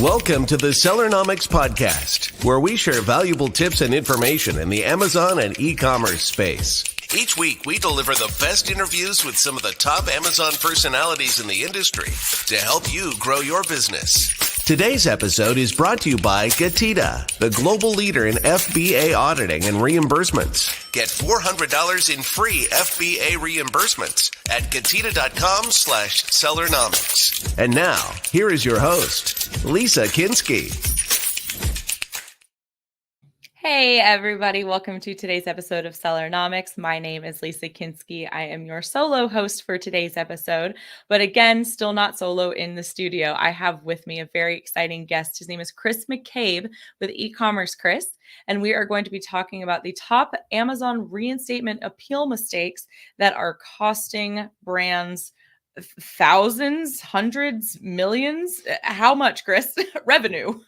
Welcome to the Sellernomics podcast, where we share valuable tips and information in the Amazon and e-commerce space. Each week, we deliver the best interviews with some of the top Amazon personalities in the industry to help you grow your business. Today's episode is brought to you by Getita, the global leader in FBA auditing and reimbursements. Get $400 in free FBA reimbursements at Getita.com/Sellernomics. And now, here is your host, Lisa Kinski. Hey, everybody. Welcome to today's episode of Sellernomics. My name is Lisa Kinski. I am your solo host for today's episode, but again, still not solo in the studio. I have with me a very exciting guest. His name is Chris McCabe with e-commerce Chris, and we are going to be talking about the top Amazon reinstatement appeal mistakes that are costing brands thousands, hundreds, millions. How much, Chris? Revenue.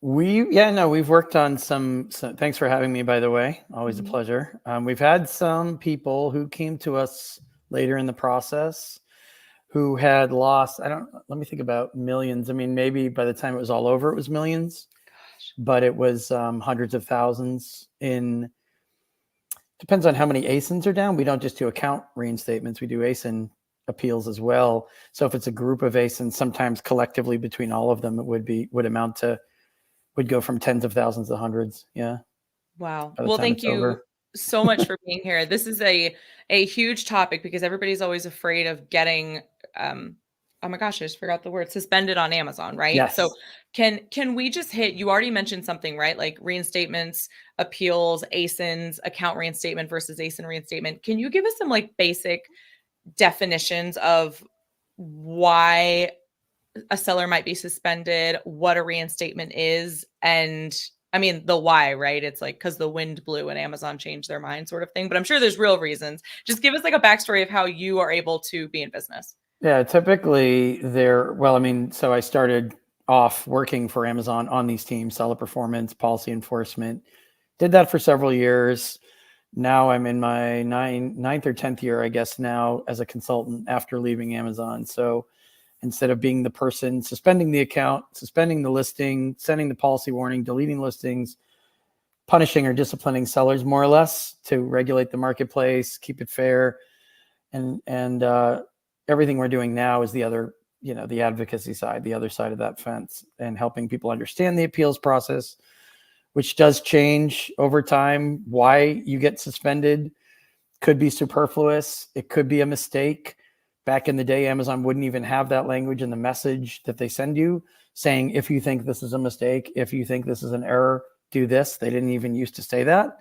We've worked on some, thanks for having me, by the way, always a pleasure. We've had some people who came to us later in the process who had lost, let me think about millions. I mean, maybe by the time it was all over, it was millions, but it was hundreds of thousands depends on how many ASINs are down. We don't just do account reinstatements, we do ASIN appeals as well. So if it's a group of ASINs, sometimes collectively between all of them, it would go from tens of thousands to hundreds. Yeah. Wow. Well, thank you so much for being here. This is a huge topic because everybody's always afraid of getting, oh my gosh, I just forgot the word, suspended on Amazon, right? Yes. So can we just you already mentioned something, right? Like reinstatements, appeals, ASINs, account reinstatement versus ASIN reinstatement. Can you give us some like basic definitions of why a seller might be suspended, what a reinstatement is, and I mean the why, right? It's like because the wind blew and Amazon changed their mind sort of thing, but I'm sure there's real reasons. Just give us like a backstory of how you are able to be in business. Yeah, typically so I started off working for Amazon on these teams, seller performance, policy enforcement, did that for several years. Now I'm in my ninth or 10th year, I guess now, as a consultant after leaving Amazon. So instead of being the person suspending the account, suspending the listing, sending the policy warning, deleting listings, punishing or disciplining sellers more or less to regulate the marketplace, keep it fair. And everything we're doing now is the other, the advocacy side, the other side of that fence, and helping people understand the appeals process, which does change over time. Why you get suspended could be superfluous. It could be a mistake. Back in the day, Amazon wouldn't even have that language in the message that they send you saying, if you think this is a mistake, if you think this is an error, do this. They didn't even used to say that.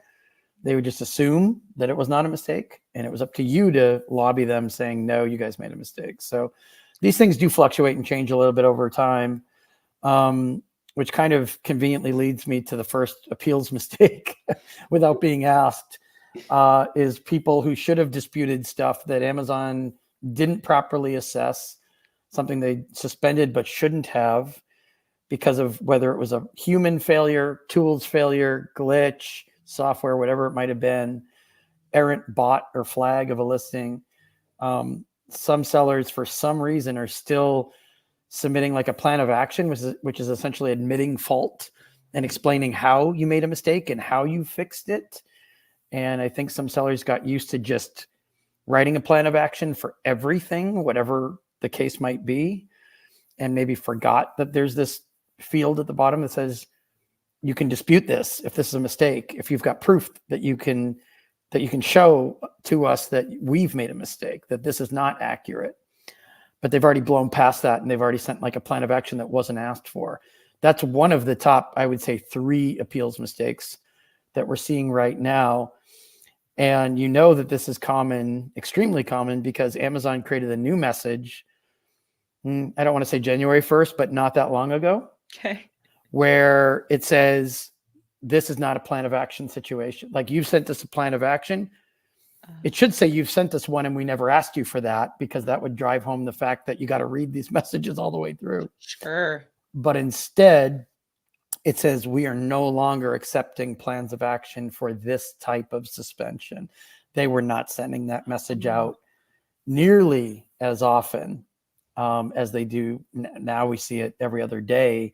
They would just assume that it was not a mistake. And it was up to you to lobby them saying, no, you guys made a mistake. So these things do fluctuate and change a little bit over time, which kind of conveniently leads me to the first appeals mistake without being asked, is people who should have disputed stuff that Amazon didn't properly assess, something they suspended but shouldn't have because of whether it was a human failure, tools failure, glitch, software, whatever it might have been, errant bot or flag of a listing. Some sellers, for some reason, are still submitting like a plan of action, which is essentially admitting fault and explaining how you made a mistake and how you fixed it. And I think some sellers got used to just writing a plan of action for everything, whatever the case might be, and maybe forgot that there's this field at the bottom that says you can dispute this if this is a mistake, if you've got proof that you can show to us that we've made a mistake, that this is not accurate. But they've already blown past that, and they've already sent like a plan of action that wasn't asked for. That's one of the top, I would say, 3 appeals mistakes that we're seeing right now. And you know that this is common, extremely common, because Amazon created a new message. I don't want to say January 1st, but not that long ago. Okay. Where it says, this is not a plan of action situation. Like, you've sent us a plan of action. It should say you've sent us one and we never asked you for that, because that would drive home the fact that you got to read these messages all the way through. Sure. But instead, it says we are no longer accepting plans of action for this type of suspension. They were not sending that message out nearly as often as they do now. We see it every other day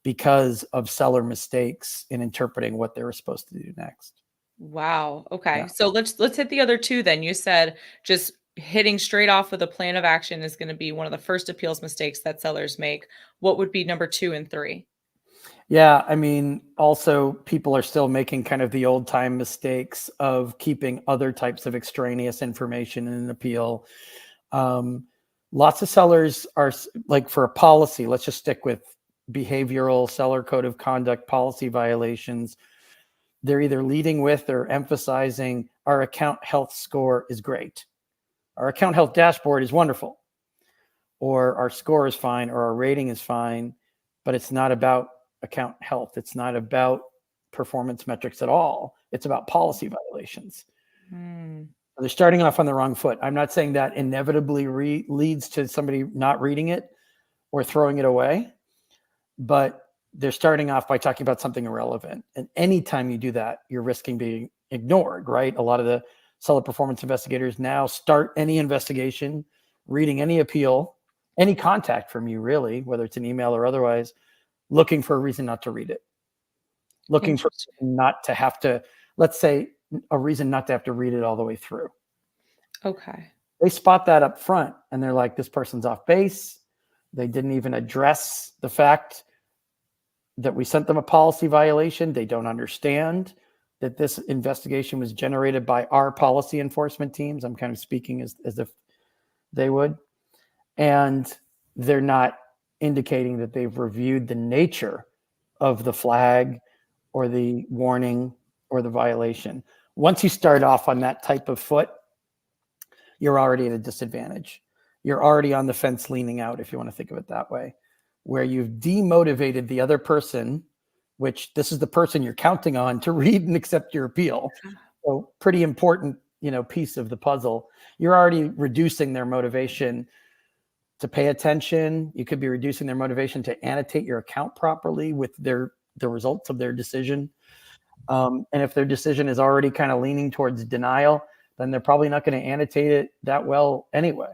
because of seller mistakes in interpreting what they were supposed to do next. Wow. Okay. Yeah. So let's hit the other two then. You said just hitting straight off with a plan of action is going to be one of the first appeals mistakes that sellers make. What would be number 2 and 3? Yeah, I mean, also people are still making kind of the old time mistakes of keeping other types of extraneous information in an appeal. Lots of sellers are like, for a policy, let's just stick with behavioral seller code of conduct policy violations. They're either leading with or emphasizing our account health score is great. Our account health dashboard is wonderful, or our score is fine, or our rating is fine, but it's not about account health. It's not about performance metrics at all. It's about policy violations. They're starting off on the wrong foot. I'm not saying that inevitably leads to somebody not reading it or throwing it away, but they're starting off by talking about something irrelevant. And anytime you do that, you're risking being ignored, right? A lot of the seller performance investigators now start any investigation, reading any appeal, any contact from you, really, whether it's an email or otherwise, looking for a reason not to read it, looking for not to have to, let's say, a reason not to have to read it all the way through. Okay. They spot that up front and they're like, this person's off base. They didn't even address the fact that we sent them a policy violation. They don't understand that this investigation was generated by our policy enforcement teams. I'm kind of speaking as if they would. And they're not indicating that they've reviewed the nature of the flag or the warning or the violation. Once you start off on that type of foot, you're already at a disadvantage. You're already on the fence leaning out, if you want to think of it that way, where you've demotivated the other person, which this is the person you're counting on to read and accept your appeal. So pretty important, piece of the puzzle. You're already reducing their motivation to pay attention. You could be reducing their motivation to annotate your account properly with the results of their decision. And if their decision is already kind of leaning towards denial, then they're probably not going to annotate it that well anyway.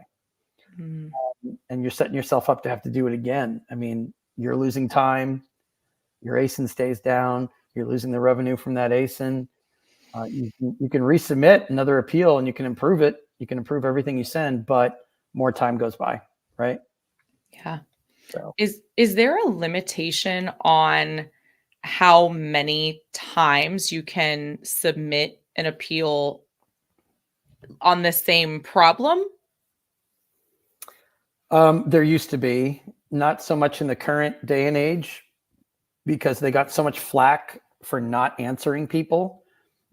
And you're setting yourself up to have to do it again. I mean, you're losing time. Your ASIN stays down. You're losing the revenue from that ASIN. You can resubmit another appeal and you can improve it. You can improve everything you send, but more time goes by, right? Yeah. So is there a limitation on how many times you can submit an appeal on the same problem? There used to be, not so much in the current day and age, because they got so much flack for not answering people.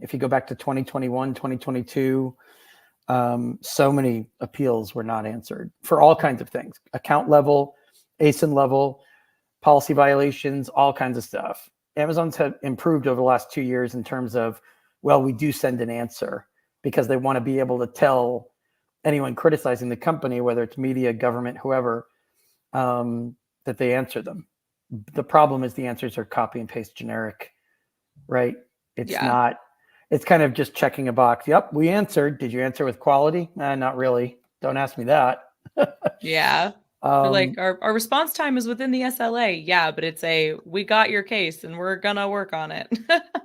If you go back to 2021, 2022, so many appeals were not answered for all kinds of things, account level, ASIN level, policy violations, all kinds of stuff. Amazon's had improved over the last 2 years in terms of, well, we do send an answer because they want to be able to tell anyone criticizing the company, whether it's media, government, whoever, that they answer them. The problem is the answers are copy and paste generic, right? It's not, it's kind of just checking a box. Yep, we answered. Did you answer with quality? Not really. Don't ask me that. Yeah. Like our response time is within the SLA. Yeah, but it's we got your case and we're gonna work on it.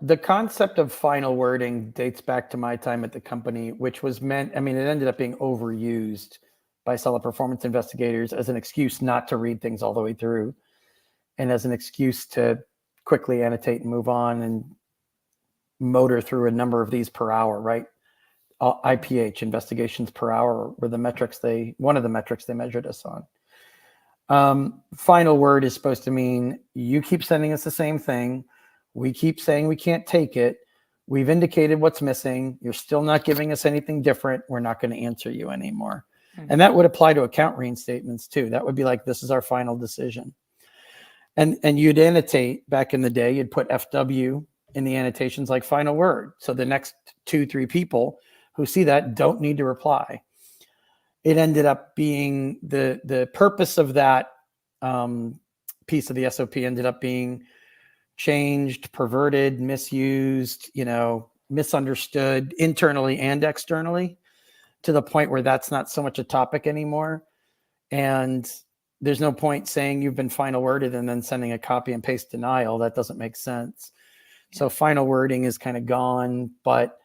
The concept of final wording dates back to my time at the company, which was meant, it ended up being overused by seller performance investigators as an excuse not to read things all the way through and as an excuse to quickly annotate and move on and motor through a number of these per hour, right? IPH, investigations per hour, were one of the metrics they measured us on. Final word is supposed to mean you keep sending us the same thing. We keep saying we can't take it. We've indicated what's missing. You're still not giving us anything different. We're not going to answer you anymore. And that would apply to account reinstatements too. That would be like, this is our final decision. And you'd annotate, back in the day, you'd put FW in the annotations like final word. So the next 2-3 people who see that don't need to reply. It ended up being the purpose of that piece of the SOP ended up being changed, perverted, misused, misunderstood internally and externally, to the point where that's not so much a topic anymore. And there's no point saying you've been final worded and then sending a copy and paste denial. That doesn't make sense. Yeah. So final wording is kind of gone, but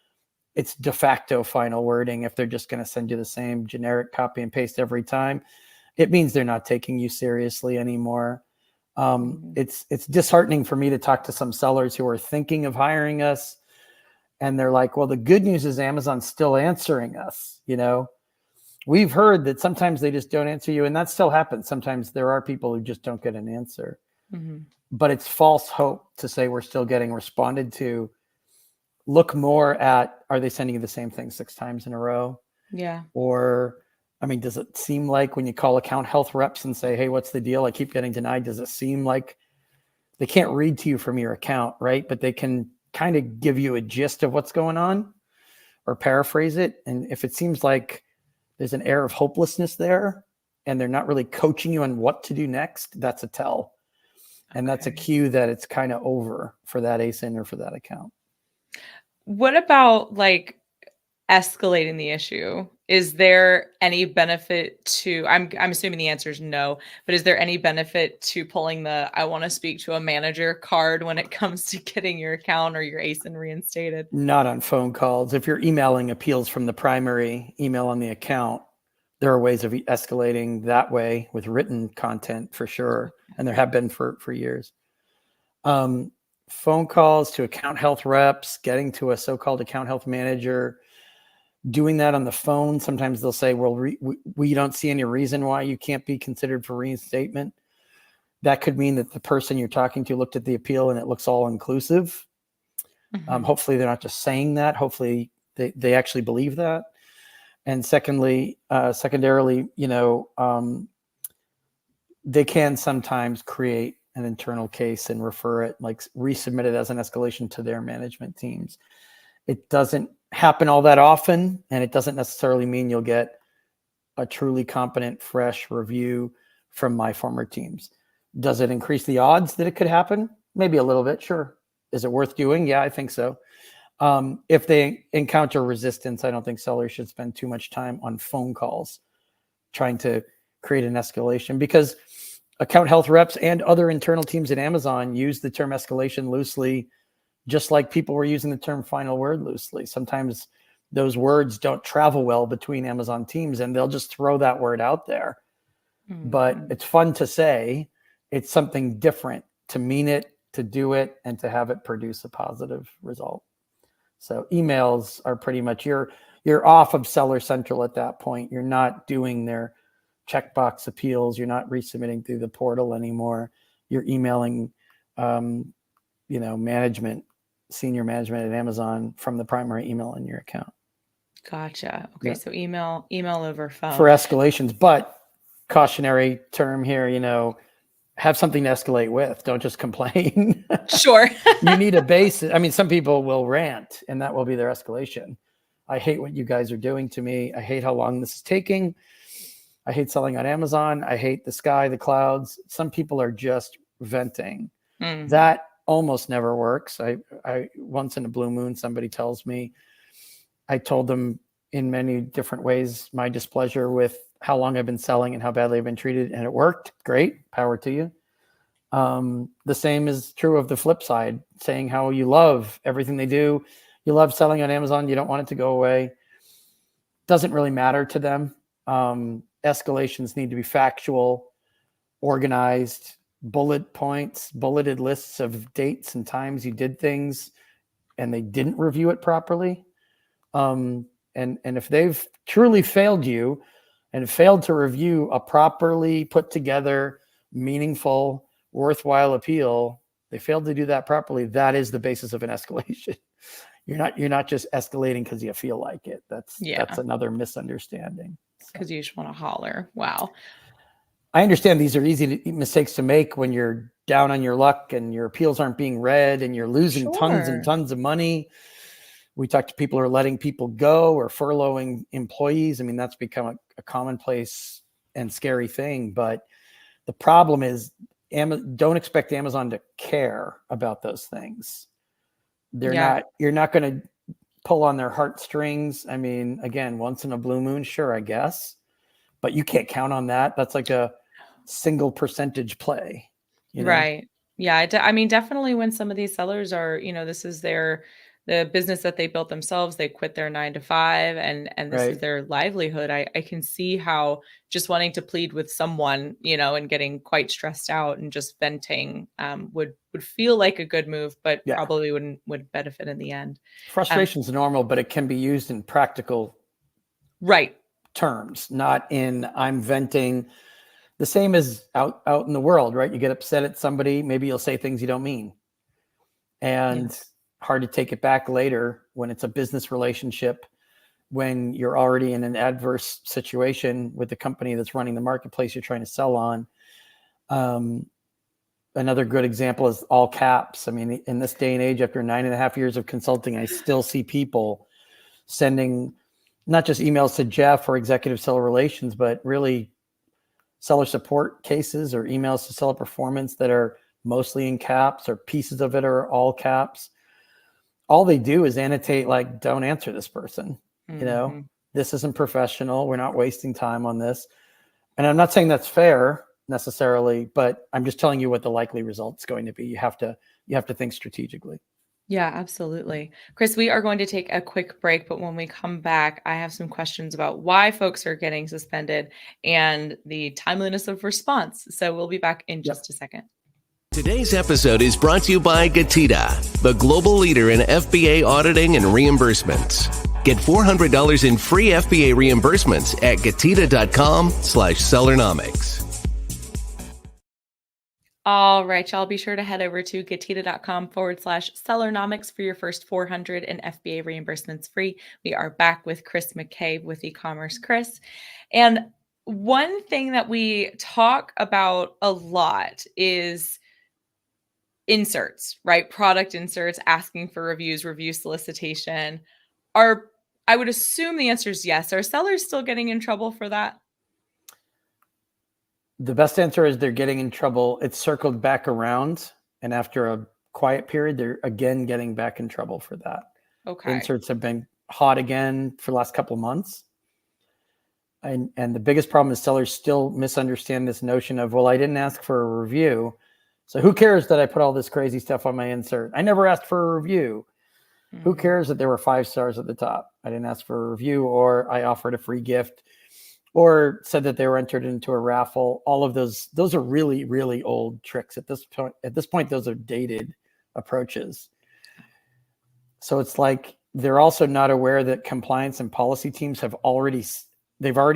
it's de facto final wording. If they're just going to send you the same generic copy and paste every time, it means they're not taking you seriously anymore. It's disheartening for me to talk to some sellers who are thinking of hiring us, and they're like, well, the good news is Amazon's still answering us. We've heard that sometimes they just don't answer you, and that still happens. Sometimes there are people who just don't get an answer. But it's false hope to say we're still getting responded to. Look more at, are they sending you the same thing 6 times in a row? Yeah. Or, does it seem like when you call account health reps and say, hey, what's the deal? I keep getting denied. Does it seem like they can't read to you from your account, right? But they can kind of give you a gist of what's going on or paraphrase it. And if it seems like there's an air of hopelessness there and they're not really coaching you on what to do next, that's a tell. And that's a cue that it's kind of over for that ASIN or for that account. What about like escalating the issue? Is there any benefit to, I'm assuming the answer is no, but is there any benefit to pulling the I want to speak to a manager card when it comes to getting your account or your ASIN reinstated? Not on phone calls. If you're emailing appeals from the primary email on the account, there are ways of escalating that way with written content for sure. And there have been for years. Phone calls to account health reps, getting to a so-called account health manager, doing that on the phone. Sometimes they'll say, well, we don't see any reason why you can't be considered for reinstatement. That could mean that the person you're talking to looked at the appeal and it looks all inclusive. Hopefully they're not just saying that. Hopefully they actually believe that. And secondarily, they can sometimes create an internal case and refer it, like resubmit it as an escalation to their management teams. It doesn't happen all that often, and it doesn't necessarily mean you'll get a truly competent, fresh review from my former teams. Does it increase the odds that it could happen? Maybe a little bit, sure. Is it worth doing? Yeah, I think so. If they encounter resistance, I don't think sellers should spend too much time on phone calls trying to create an escalation, because account health reps and other internal teams at Amazon use the term escalation loosely, just like people were using the term final word loosely. Sometimes those words don't travel well between Amazon teams and they'll just throw that word out there. But it's fun to say. It's something different to mean it, to do it, and to have it produce a positive result. So emails are pretty much, you're off of Seller Central at that point. You're not doing their checkbox appeals. You're not resubmitting through the portal anymore. You're emailing, senior management at Amazon from the primary email in your account. Gotcha. Okay. Yeah. So email over phone for escalations, but cautionary term here, have something to escalate with. Don't just complain. Sure. You need a basis. Some people will rant and that will be their escalation. I hate what you guys are doing to me. I hate how long this is taking. I hate selling on Amazon. I hate the sky, the clouds. Some people are just venting. That almost never works. I once in a blue moon, somebody tells me, I told them in many different ways my displeasure with how long I've been selling and how badly I've been treated, and it worked. Great. Power to you. The same is true of the flip side, saying how you love everything they do. You love selling on Amazon. You don't want it to go away. Doesn't really matter to them. Escalations need to be factual, organized, bullet points, bulleted lists of dates and times you did things and they didn't review it properly. And if they've truly failed you and failed to review a properly put together, meaningful, worthwhile appeal, they failed to do that properly. That is the basis of an escalation. You're not just escalating because you feel like it. That's another misunderstanding. Because you just want to holler. Wow. I understand these are easy mistakes to make when you're down on your luck and your appeals aren't being read and you're losing tons and tons of money. We talk to people who are letting people go or furloughing employees. That's become a commonplace and scary thing. But the problem is, don't expect Amazon to care about those things. You're not going to pull on their heartstrings. Again, once in a blue moon, sure, I guess. but you can't count on that. That's like a single percentage play, you know? Right. Yeah. I mean, definitely when some of these sellers are, this is the business that they built themselves, they quit their 9 to 5 and this is Right. their livelihood. I can see how just wanting to plead with someone, and getting quite stressed out and just venting would feel like a good move, but Yeah. probably would benefit in the end. Frustration's normal, but it can be used in practical Right. terms, not in I'm venting. The same as out in the world, right? You get upset at somebody, maybe you'll say things you don't mean. And hard to take it back later when it's a business relationship, when you're already in an adverse situation with the company that's running the marketplace you're trying to sell on. Another good example is all caps. I mean, in this day and age, after 9.5 years of consulting, I still see people sending not just emails to Jeff or executive seller relations, but really seller support cases or emails to seller performance that are mostly in caps, or pieces of it are all caps. All they do is annotate, like, don't answer this person. This isn't professional. We're not wasting time on this. And I'm not saying that's fair necessarily, but I'm just telling you what the likely result's going to be. You have to think strategically. Yeah, absolutely. Chris, we are going to take a quick break, but when we come back, I have some questions about why folks are getting suspended and the timeliness of response. So we'll be back in just a second. Today's episode is brought to you by Gatita, the global leader in FBA auditing and reimbursements. Get $400 in free FBA reimbursements at gatita.com/Sellernomics. All right, y'all, be sure to head over to gatita.com/Sellernomics for your first $400 in FBA reimbursements free. We are back with Chris McCabe with e-commerce Chris. And one thing that we talk about a lot is inserts, right? Product inserts, asking for reviews, review solicitation. I would assume the answer is yes. Are sellers still getting in trouble for that? The best answer is they're getting in trouble. It's circled back around, and after a quiet period, they're again getting back in trouble for that. Okay. Inserts have been hot again for the last couple of months. And the biggest problem is sellers still misunderstand this notion of, well, I didn't ask for a review, so who cares that I put all this crazy stuff on my insert? I never asked for a review. Who cares that there were 5 stars at the top? I didn't ask for a review, or I offered a free gift, or said that they were entered into a raffle. All of those are really, really old tricks at this point. At this point, those are dated approaches. So it's like they're also not aware that compliance and policy teams have already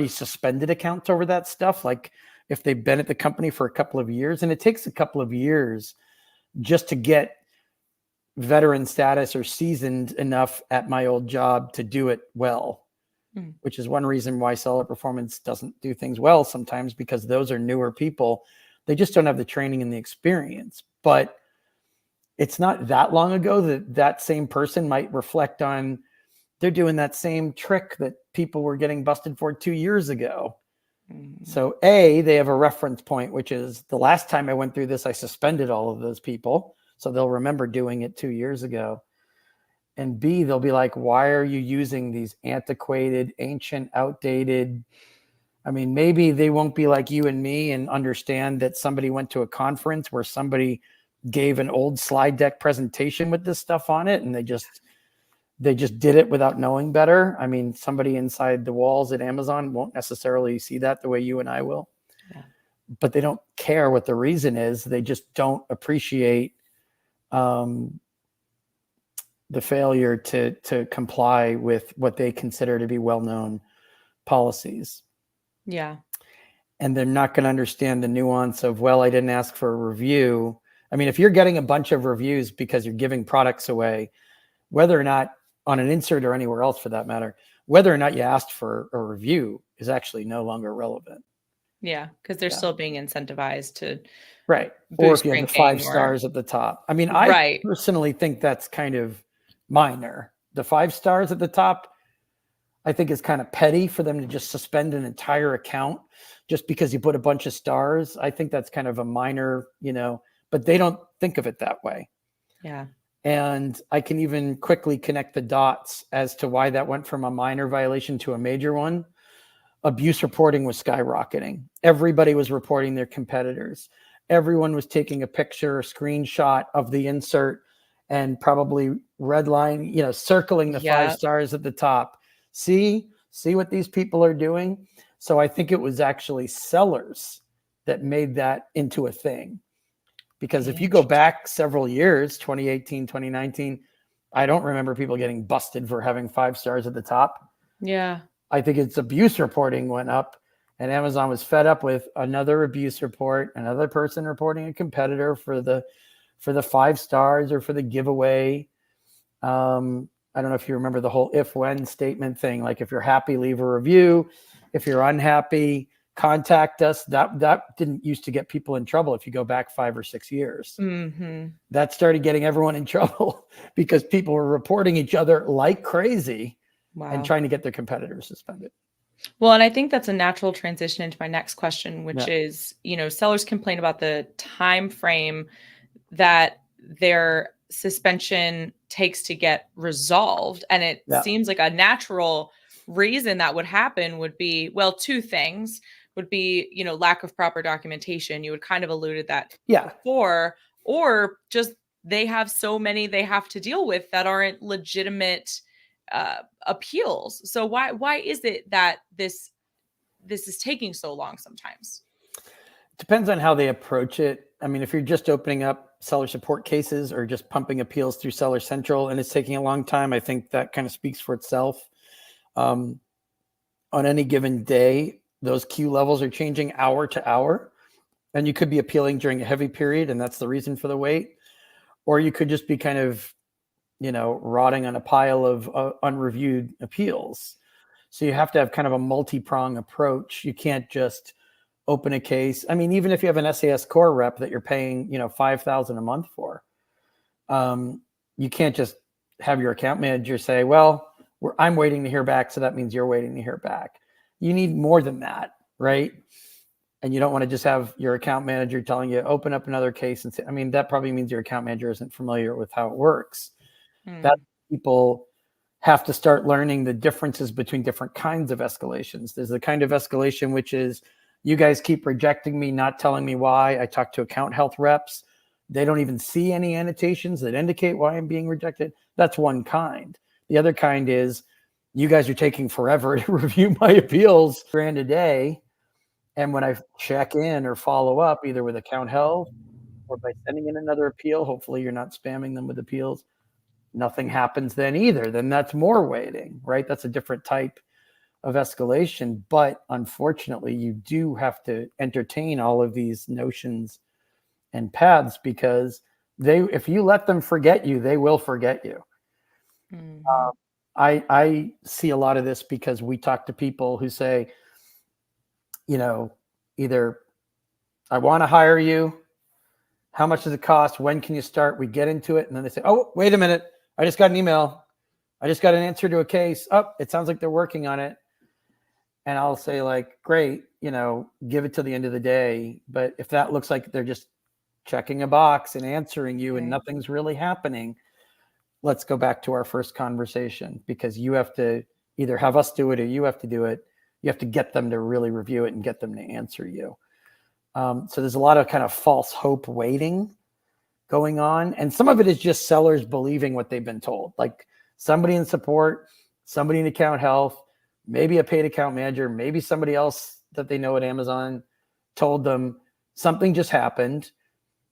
suspended accounts over that stuff. Like if they've been at the company for a couple of years, and it takes a couple of years just to get veteran status or seasoned enough at my old job to do it well. Which is one reason why seller performance doesn't do things well sometimes, because those are newer people. They just don't have the training and the experience. But it's not that long ago that same person might reflect on, they're doing that same trick that people were getting busted for 2 years ago. So they have a reference point, which is the last time I went through this, I suspended all of those people. So they'll remember doing it 2 years ago. And B, they'll be like, why are you using these antiquated, ancient, outdated? I mean, maybe they won't be like you and me and understand that somebody went to a conference where somebody gave an old slide deck presentation with this stuff on it, and they just did it without knowing better. I mean, somebody inside the walls at Amazon won't necessarily see that the way you and I will. Yeah. But they don't care what the reason is. They just don't appreciate the failure to comply with what they consider to be well-known policies. Yeah. And they're not going to understand the nuance of, well, I didn't ask for a review. I mean, if you're getting a bunch of reviews because you're giving products away, whether or not on an insert or anywhere else for that matter, whether or not you asked for a review is actually no longer relevant. Yeah, because they're still being incentivized to right. Or if you have the 5 stars at the top. I mean, I personally think that's kind of minor. The 5 stars at the top, I think is kind of petty for them to just suspend an entire account just because you put a bunch of stars. I think that's kind of a minor, but they don't think of it that way. Yeah. And I can even quickly connect the dots as to why that went from a minor violation to a major one. abuse reporting was skyrocketing. Everybody was reporting their competitors. Everyone was taking a picture, a screenshot of the insert and probably redline, circling the 5 stars at the top. See what these people are doing? So I think it was actually sellers that made that into a thing. Because if you go back several years, 2018, 2019, I don't remember people getting busted for having 5 stars at the top. Yeah. I think it's abuse reporting went up, and Amazon was fed up with another abuse report, another person reporting a competitor for the 5 stars or for the giveaway. I don't know if you remember the whole if-when statement thing. Like, if you're happy, leave a review. If you're unhappy, contact us. That didn't used to get people in trouble if you go back 5 or 6 years. Mm-hmm. That started getting everyone in trouble because people were reporting each other like crazy. Wow. And trying to get their competitors suspended. Well, and I think that's a natural transition into my next question, which is, sellers complain about the time frame that their suspension takes to get resolved. And it seems like a natural reason that would happen would be, well, 2 things would be, lack of proper documentation. You would kind of alluded that before, or just they have so many they have to deal with that aren't legitimate appeals. So why is it that this is taking so long sometimes? It depends on how they approach it. I mean, if you're just opening up seller support cases or just pumping appeals through Seller Central and it's taking a long time, I think that kind of speaks for itself. On any given day, those queue levels are changing hour to hour, and you could be appealing during a heavy period, and that's the reason for the wait. Or you could just be kind of rotting on a pile of unreviewed appeals. So you have to have kind of a multi-prong approach. You can't just open a case. I mean, even if you have an SAS core rep that you're paying, $5,000 a month for, you can't just have your account manager say, well, I'm waiting to hear back, so that means you're waiting to hear back. You need more than that, right? And you don't want to just have your account manager telling you, open up another case and say, I mean, that probably means your account manager isn't familiar with how it works. That people have to start learning the differences between different kinds of escalations. There's the kind of escalation which is, you guys keep rejecting me, not telling me why. I talk to account health reps. They don't even see any annotations that indicate why I'm being rejected. That's one kind. The other kind is, you guys are taking forever to review my appeals, $1,000 a day. And when I check in or follow up, either with account health or by sending in another appeal, hopefully you're not spamming them with appeals, nothing happens then either. Then that's more waiting, right? That's a different type of escalation. But unfortunately, you do have to entertain all of these notions and paths, because if you let them forget you, they will forget you. Mm-hmm. I see a lot of this because we talk to people who say, either I want to hire you, how much does it cost? When can you start? We get into it. And then they say, oh, wait a minute. I just got an email. I just got an answer to a case. Oh, it sounds like they're working on it. And I'll say, like, great, give it till the end of the day. But if that looks like they're just checking a box and answering you and nothing's really happening, let's go back to our first conversation, because you have to either have us do it or you have to do it. You have to get them to really review it and get them to answer you. So there's a lot of kind of false hope waiting going on. And some of it is just sellers believing what they've been told. Like, somebody in support, somebody in account health, maybe a paid account manager, maybe somebody else that they know at Amazon told them something just happened.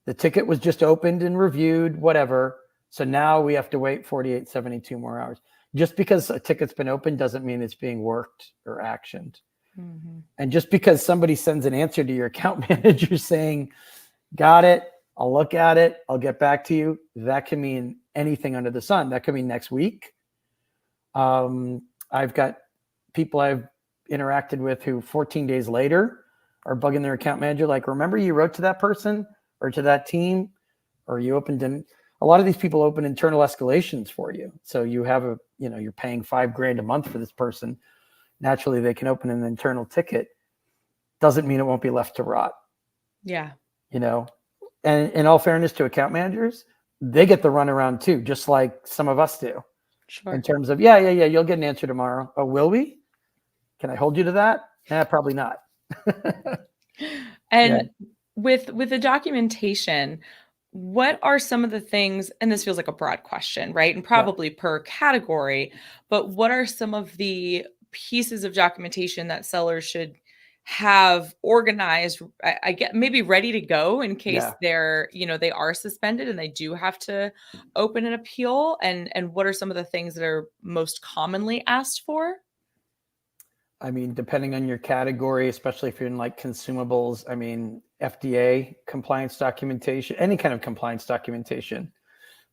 The ticket was just opened and reviewed, whatever. So now we have to wait 48, 72 more hours. Just because a ticket's been opened doesn't mean it's being worked or actioned. Mm-hmm. And just because somebody sends an answer to your account manager saying, got it, I'll look at it, I'll get back to you, that can mean anything under the sun. That could mean next week. I've got people I've interacted with who 14 days later are bugging their account manager, like, remember you wrote to that person or to that team, or you opened in. A lot of these people open internal escalations for you. So you have you're paying $5,000 a month for this person. Naturally, they can open an internal ticket. Doesn't mean it won't be left to rot. Yeah. And in all fairness to account managers, they get the runaround too, just like some of us do. Sure. In terms of, you'll get an answer tomorrow. Oh, will we? Can I hold you to that? Probably not. And Yeah. with the documentation, what are some of the things, and this feels like a broad question, right? And Yeah. probably per category, but what are some of the pieces of documentation that sellers should have organized, I get maybe ready to go in case Yeah. they're, they are suspended and they do have to open an appeal? And what are some of the things that are most commonly asked for? I mean, depending on your category, especially if you're in like consumables, I mean, FDA compliance documentation, any kind of compliance documentation,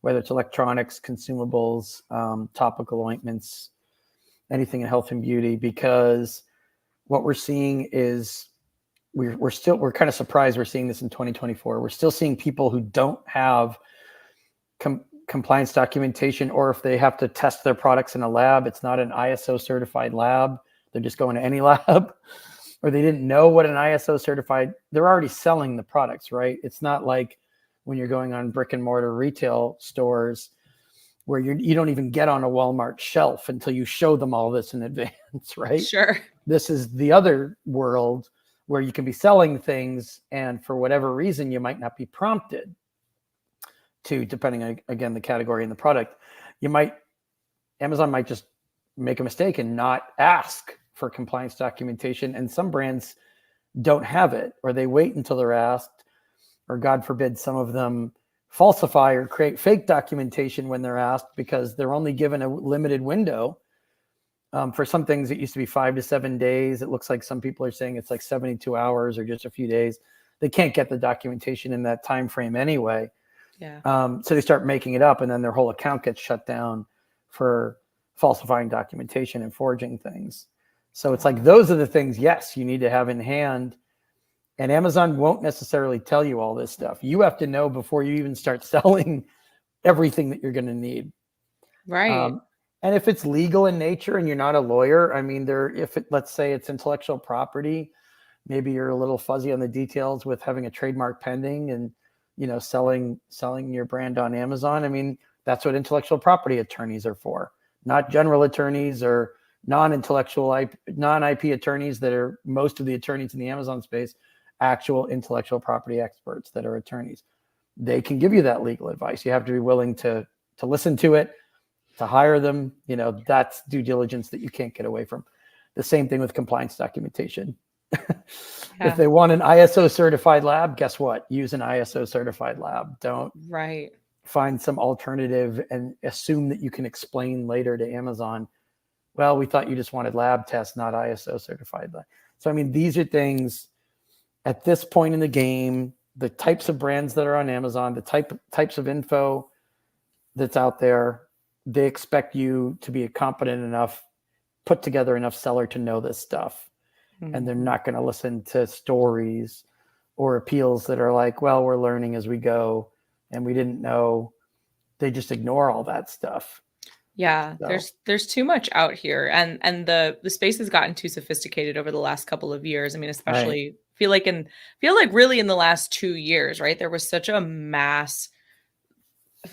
whether it's electronics, consumables, topical ointments, anything in health and beauty, because what we're seeing is we're kind of surprised we're seeing this in 2024. We're still seeing people who don't have compliance documentation, or if they have to test their products in a lab, it's not an ISO certified lab. They're just going to any lab, or they didn't know what an ISO certified, they're already selling the products, right? It's not like when you're going on brick and mortar retail stores where you don't even get on a Walmart shelf until you show them all this in advance, right? Sure. This is the other world where you can be selling things, and for whatever reason, you might not be prompted to, depending on, again, the category and the product. Amazon might just make a mistake and not ask for compliance documentation. And some brands don't have it, or they wait until they're asked, or God forbid, some of them falsify or create fake documentation when they're asked because they're only given a limited window. For some things, it used to be 5 to 7 days. It looks like some people are saying it's like 72 hours or just a few days. They can't get the documentation in that time frame anyway. Yeah. So they start making it up, and then their whole account gets shut down for falsifying documentation and forging things. So it's like, those are the things, yes, you need to have in hand. And Amazon won't necessarily tell you all this stuff. You have to know before you even start selling everything that you're going to need. Right. And if it's legal in nature and you're not a lawyer, I mean, let's say it's intellectual property, maybe you're a little fuzzy on the details with having a trademark pending and, selling your brand on Amazon. I mean, that's what intellectual property attorneys are for, not general attorneys or non-IP attorneys that are most of the attorneys in the Amazon space, actual intellectual property experts that are attorneys. They can give you that legal advice. You have to be willing to listen to it, to hire them. That's due diligence that you can't get away from. The same thing with compliance documentation. Yeah. If they want an ISO certified lab, guess what? Use an ISO certified lab. Don't find some alternative and assume that you can explain later to Amazon, well, we thought you just wanted lab tests, not ISO certified. So, I mean, these are things at this point in the game, the types of brands that are on Amazon, the types of info that's out there, they expect you to be a competent enough, put together enough seller to know this stuff. Mm-hmm. And they're not going to listen to stories or appeals that are like, well, we're learning as we go and we didn't know. They just ignore all that stuff. Yeah, so there's too much out here, and the space has gotten too sophisticated over the last couple of years. I mean, especially feel like really in the last 2 years, right? There was such a mass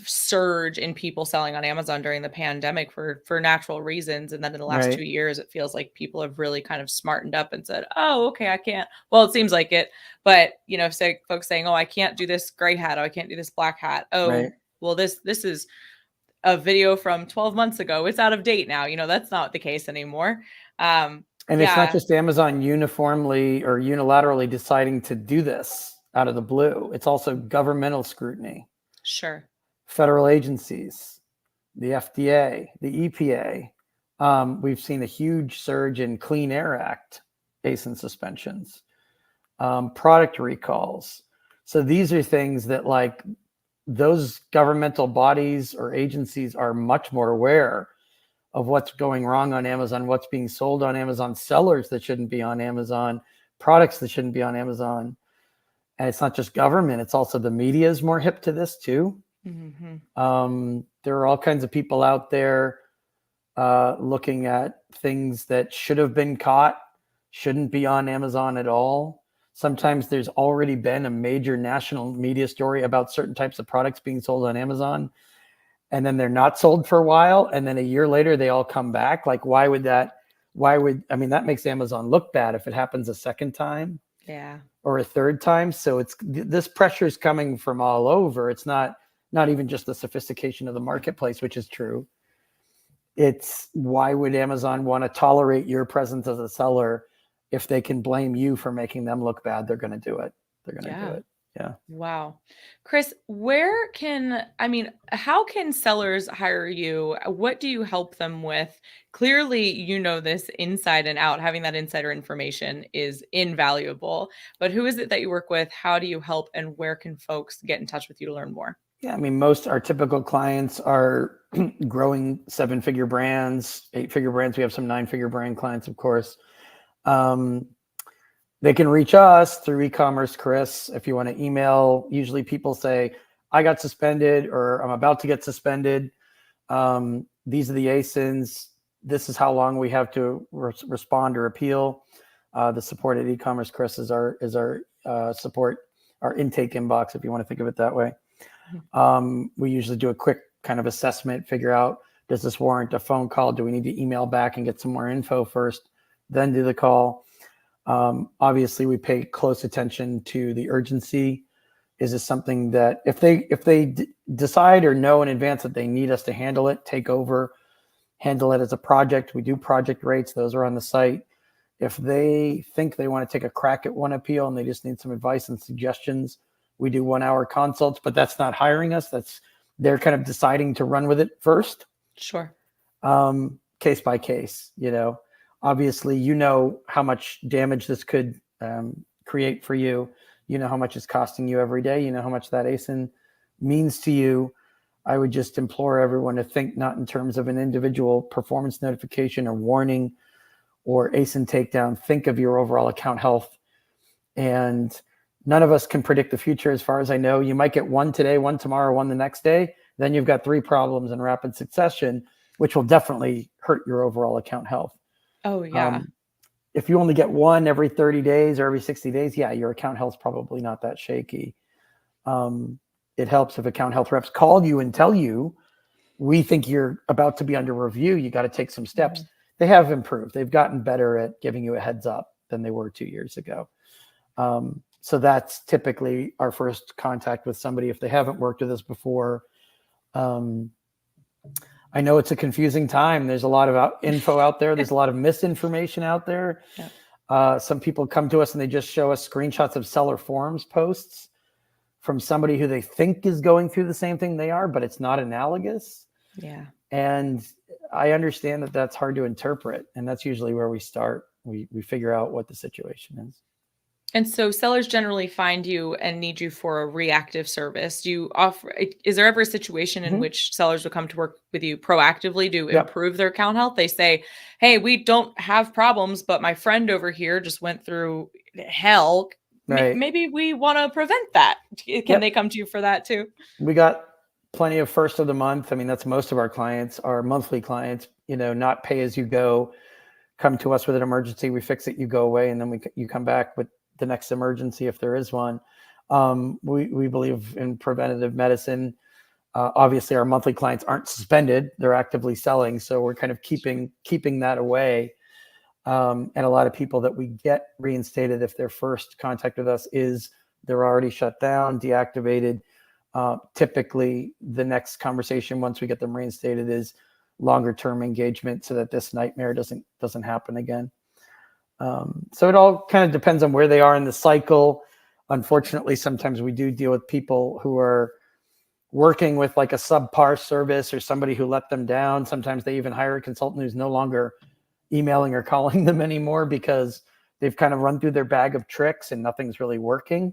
surge in people selling on Amazon during the pandemic for natural reasons, and then in the last 2 years, it feels like people have really kind of smartened up and said, "Oh, okay, I can't." Well, it seems like it, but say folks saying, "Oh, I can't do this gray hat. Oh, I can't do this black hat. Oh, well, this is a video from 12 months ago. It's out of date now." That's not the case anymore. And it's not just Amazon uniformly or unilaterally deciding to do this out of the blue. It's also governmental scrutiny. Sure. Federal agencies, the FDA, the EPA. We've seen a huge surge in Clean Air Act ASIN suspensions, product recalls. So these are things that those governmental bodies or agencies are much more aware of what's going wrong on Amazon, what's being sold on Amazon, sellers that shouldn't be on Amazon, products that shouldn't be on Amazon. And it's not just government, it's also the media is more hip to this too. Mm-hmm. There are all kinds of people out there looking at things that should have been caught, shouldn't be on Amazon at all. Sometimes there's already been a major national media story about certain types of products being sold on Amazon, and then they're not sold for a while, and then a year later they all come back. Like, why would that that makes Amazon look bad if it happens a second time or a third time. So this pressure is coming from all over. It's not even just the sophistication of the marketplace, which is true. It's why would Amazon want to tolerate your presence as a seller? If they can blame you for making them look bad, they're going to do it. They're going to do it. Yeah. Wow. Chris, how can sellers hire you? What do you help them with? Clearly, you know this inside and out. Having that insider information is invaluable. But who is it that you work with? How do you help? And where can folks get in touch with you to learn more? Yeah, most our typical clients are growing 7-figure brands, 8-figure brands. We have some 9-figure brand clients, of course. They can reach us through e-commerce, Chris. If you want to email, usually people say, I got suspended or I'm about to get suspended. These are the ASINs. This is how long we have to respond or appeal. The support at e-commerce, Chris, is our support, our intake inbox, if you want to think of it that way. We usually do a quick kind of assessment, figure out, does this warrant a phone call? Do we need to email back and get some more info first, then do the call? Obviously, we pay close attention to the urgency. Is this something that if they decide or know in advance that they need us to handle it, take over, handle it as a project? We do project rates. Those are on the site. If they think they want to take a crack at one appeal and they just need some advice and suggestions, we do 1-hour consults, but that's not hiring us. They're kind of deciding to run with it first. Sure. Case by case, obviously, how much damage this could create for you. How much it's costing you every day. How much that ASIN means to you. I would just implore everyone to think not in terms of an individual performance notification or warning or ASIN takedown. Think of your overall account health. And none of us can predict the future. As far as I know, you might get one today, one tomorrow, one the next day. Then you've got 3 problems in rapid succession, which will definitely hurt your overall account health. Oh, yeah. If you only get one every 30 days or every 60 days, yeah, your account health's probably not that shaky. It helps if account health reps call you and tell you, we think you're about to be under review. You got to take some steps. Mm-hmm. They have improved. They've gotten better at giving you a heads up than they were 2 years ago. So that's typically our first contact with somebody if they haven't worked with us before. I know it's a confusing time. There's a lot of info out there. There's a lot of misinformation out there. Yeah. Some people come to us and they just show us screenshots of seller forums posts from somebody who they think is going through the same thing they are, but it's not analogous. Yeah. And I understand that that's hard to interpret. And that's usually where we start. We figure out what the situation is. And so sellers generally find you and need you for a reactive service. Is there ever a situation in which sellers will come to work with you proactively to improve their account health? They say, hey, we don't have problems, but my friend over here just went through hell. Right. Maybe we want to prevent that. Can they come to you for that too? We got plenty of first of the month. That's most of our clients, our monthly clients, not pay as you go, come to us with an emergency, we fix it, you go away, and then you come back with the next emergency if there is one. We believe in preventative medicine. Obviously, our monthly clients aren't suspended; they're actively selling, so we're kind of keeping that away. And a lot of people that we get reinstated, if their first contact with us is they're already shut down, deactivated. Typically, the next conversation once we get them reinstated is longer term engagement, so that this nightmare doesn't happen again. So it all kind of depends on where they are in the cycle. Unfortunately, sometimes we do deal with people who are working with like a subpar service or somebody who let them down. Sometimes they even hire a consultant who's no longer emailing or calling them anymore because they've kind of run through their bag of tricks and nothing's really working.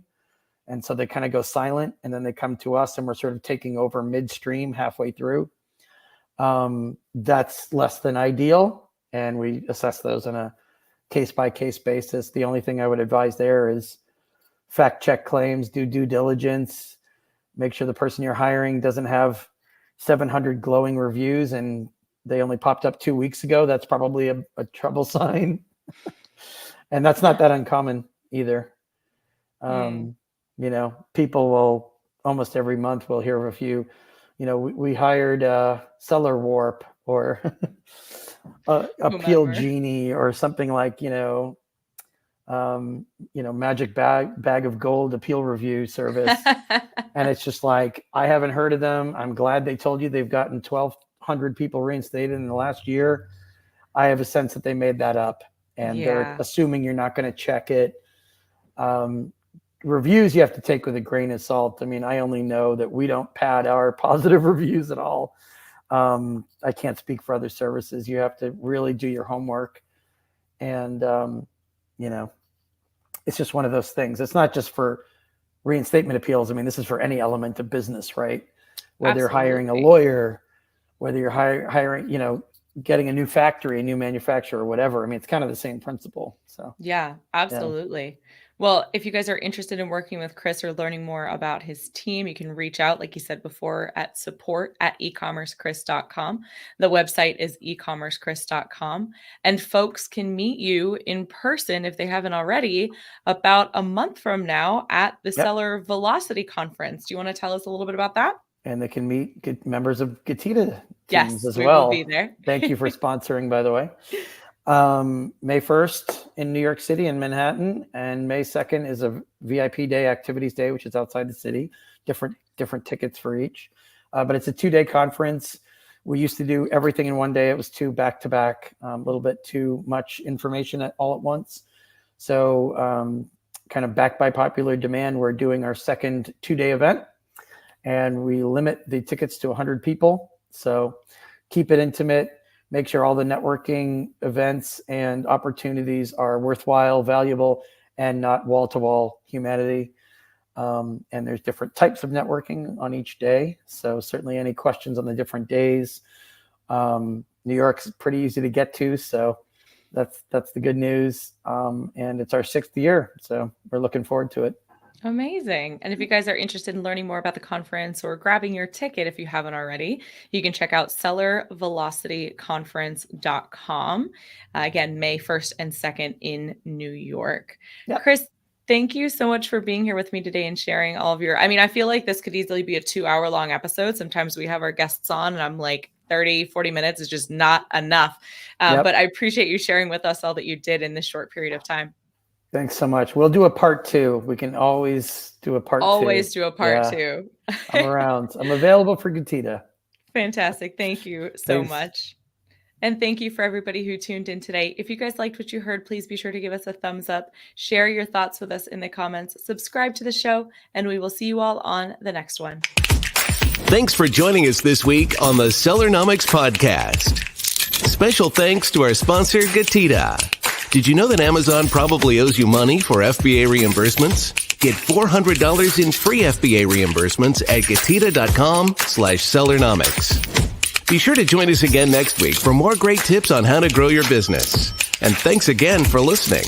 And so they kind of go silent, and then they come to us and we're sort of taking over midstream halfway through. That's less than ideal. And we assess those on a case-by-case basis. The only thing I would advise there is fact check claims, do due diligence, make sure the person you're hiring doesn't have 700 glowing reviews and they only popped up 2 weeks ago. That's probably a trouble sign. And that's not that uncommon either. People will almost every month we'll hear of a few, we hired Seller Warp or Appeal Whomever. Genie or something like, Magic Bag of Gold appeal review service. And it's just like, I haven't heard of them. I'm glad they told you they've gotten 1,200 people reinstated in the last year. I have a sense that they made that up, and they're assuming you're not going to check it. Reviews you have to take with a grain of salt. I mean, I only know that we don't pad our positive reviews at all. I can't speak for other services. You have to really do your homework. And, it's just one of those things. It's not just for reinstatement appeals. I mean, this is for any element of business, right? Whether you're hiring a lawyer, whether you're hiring, getting a new factory, a new manufacturer, or whatever. I mean, it's kind of the same principle. So yeah, absolutely. Yeah. Well, if you guys are interested in working with Chris or learning more about his team, you can reach out, like you said before, at support@ecommercechris.com. The website is ecommercechris.com. And folks can meet you in person, if they haven't already, about a month from now at the Seller Velocity Conference. Do you want to tell us a little bit about that? And they can meet members of Getita teams as we well. Will be there. Thank you for sponsoring, by the way. May 1st in New York City and Manhattan, and May 2nd is a VIP day, activities day, which is outside the city. Different tickets for each, but it's a 2-day conference. We used to do everything in one day. It was 2 back-to-back, a little bit too much information all at once. So kind of backed by popular demand, we're doing our second 2-day event, and we limit the tickets to 100 people. So keep it intimate. Make sure all the networking events and opportunities are worthwhile, valuable, and not wall-to-wall humanity. And there's different types of networking on each day. So certainly any questions on the different days. New York's pretty easy to get to. So that's the good news. And it's our 6th year. So we're looking forward to it. Amazing. And if you guys are interested in learning more about the conference or grabbing your ticket, if you haven't already, you can check out sellervelocityconference.com. Again, May 1st and 2nd in New York. Yep. Chris, thank you so much for being here with me today and sharing all of I feel like this could easily be a 2-hour-long episode. Sometimes we have our guests on and I'm like, 30, 40 minutes is just not enough. But I appreciate you sharing with us all that you did in this short period of time. Thanks so much. We'll do a part 2. We can always do a part 2. Always do a part 2. I'm around. I'm available for Getita. Fantastic. Thank you so much. And thank you for everybody who tuned in today. If you guys liked what you heard, please be sure to give us a thumbs up, share your thoughts with us in the comments, subscribe to the show, and we will see you all on the next one. Thanks for joining us this week on the Sellernomics podcast. Special thanks to our sponsor, Getita. Did you know that Amazon probably owes you money for FBA reimbursements? Get $400 in free FBA reimbursements at Getita.com/Sellernomics. Be sure to join us again next week for more great tips on how to grow your business. And thanks again for listening.